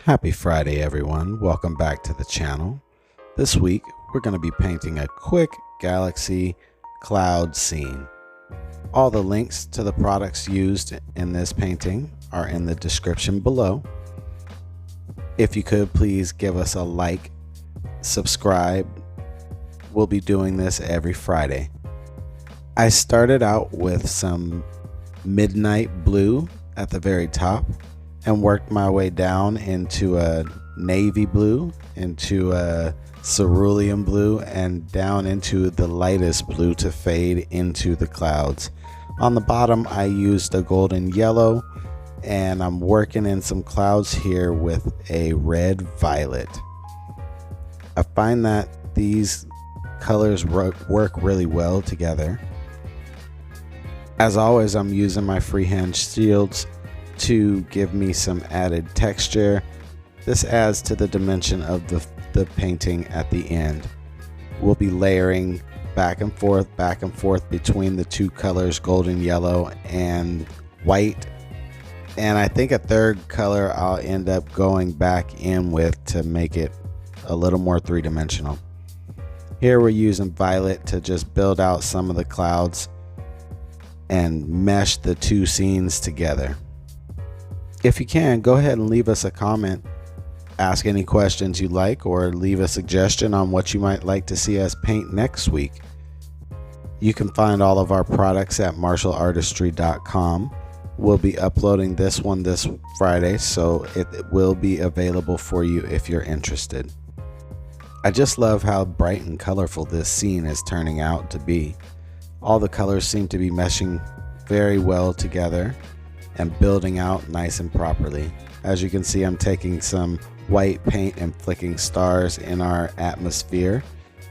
Happy Friday, everyone. Welcome back to the channel. This week, we're going to be painting a quick galaxy cloud scene. All the links to the products used in this painting are in the description below. If you could, please give us a like, subscribe. We'll be doing this every Friday. I started out with some midnight blue at the very top and worked my way down into a navy blue, into a cerulean blue, and down into the lightest blue to fade into the clouds. On the bottom, I used a golden yellow, and I'm working in some clouds here with a red violet. I find that these colors work really well together. As always, I'm using my freehand shields to give me some added texture. This adds to the dimension of the painting at the end. We'll be layering back and forth between the two colors, golden yellow and white. And I think a third color I'll end up going back in with to make it a little more three-dimensional. Here we're using violet to just build out some of the clouds and mesh the two scenes together. If you can, go ahead and leave us a comment, ask any questions you like, or leave a suggestion on what you might like to see us paint next week. You can find all of our products at MarshallArtistry.com. We'll be uploading this one this Friday, so it will be available for you if you're interested. I just love how bright and colorful this scene is turning out to be. All the colors seem to be meshing very well together and building out nice and properly. As you can see, I'm taking some white paint and flicking stars in our atmosphere,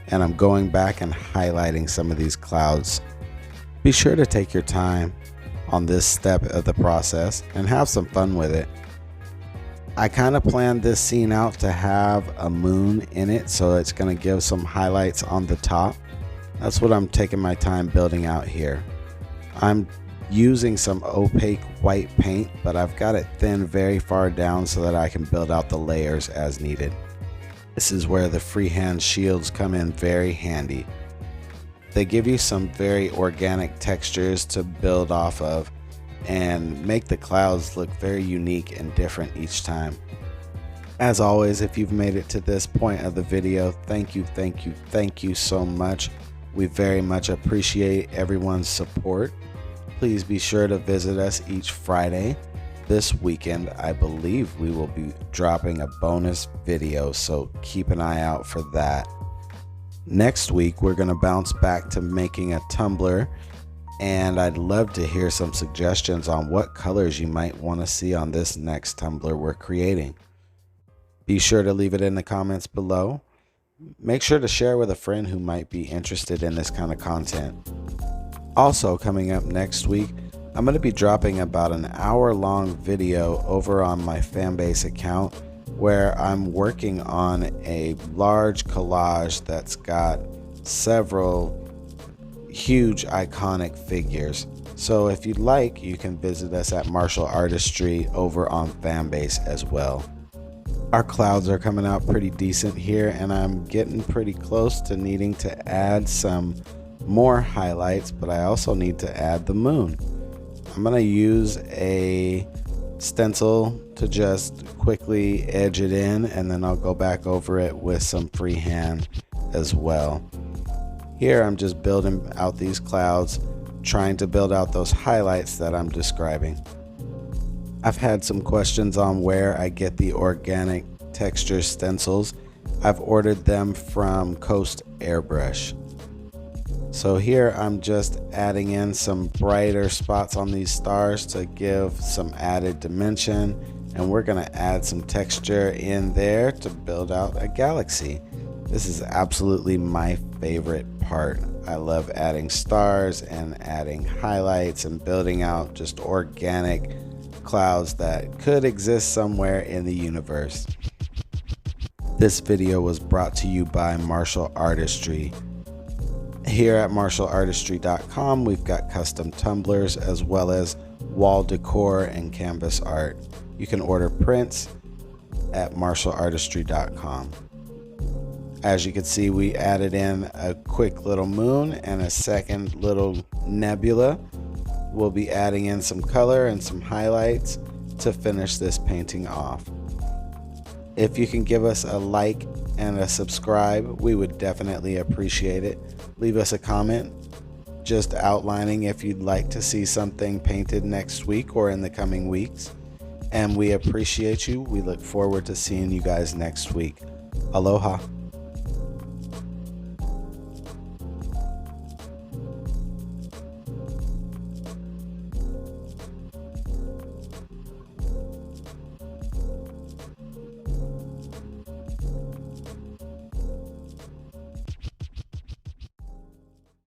and I'm going back and highlighting some of these clouds. Be sure to take your time on this step of the process and have some fun with it. I kind of planned this scene out to have a moon in it, so it's going to give some highlights on the top. That's what I'm taking my time building out here. I'm using some opaque white paint, but I've got it thinned very far down so that I can build out the layers as needed. This is where the freehand shields come in very handy. They give you some very organic textures to build off of and make the clouds look very unique and different each time. As always, if you've made it to this point of the video, thank you so much. We very much appreciate everyone's support. Please be sure to visit us each Friday. This weekend, I believe we will be dropping a bonus video, so keep an eye out for that. Next week, we're going to bounce back to making a tumbler, and I'd love to hear some suggestions on what colors you might want to see on this next tumbler we're creating. Be sure to leave it in the comments below. Make sure to share with a friend who might be interested in this kind of content. Also, coming up next week, I'm going to be dropping about an hour-long video over on my Fanbase account where I'm working on a large collage that's got several huge iconic figures. So if you'd like, you can visit us at MarshallArtistry over on Fanbase as well. Our clouds are coming out pretty decent here, and I'm getting pretty close to needing to add some more highlights, but I also need to add the moon. I'm going to use a stencil to just quickly edge it in, and then I'll go back over it with some freehand as well. Here I'm just building out these clouds, trying to build out those highlights that I'm describing. I've had some questions on where I get the organic texture stencils. I've ordered them from Coast Airbrush. So here I'm just adding in some brighter spots on these stars to give some added dimension, and we're going to add some texture in there to build out a galaxy. This is absolutely my favorite part. I love adding stars and adding highlights and building out just organic clouds that could exist somewhere in the universe. This video was brought to you by Marshall Artistry. Here at MarshallArtistry.com, we've got custom tumblers as well as wall decor and canvas art. You can order prints, at MarshallArtistry.com. As you can see, we added in a quick little moon and a second little nebula. We'll be adding in some color and some highlights to finish this painting off. If you can give us a like and a subscribe, we would definitely appreciate it. Leave us a comment just outlining if you'd like to see something painted next week or in the coming weeks. And we appreciate you. We look forward to seeing you guys next week. Aloha.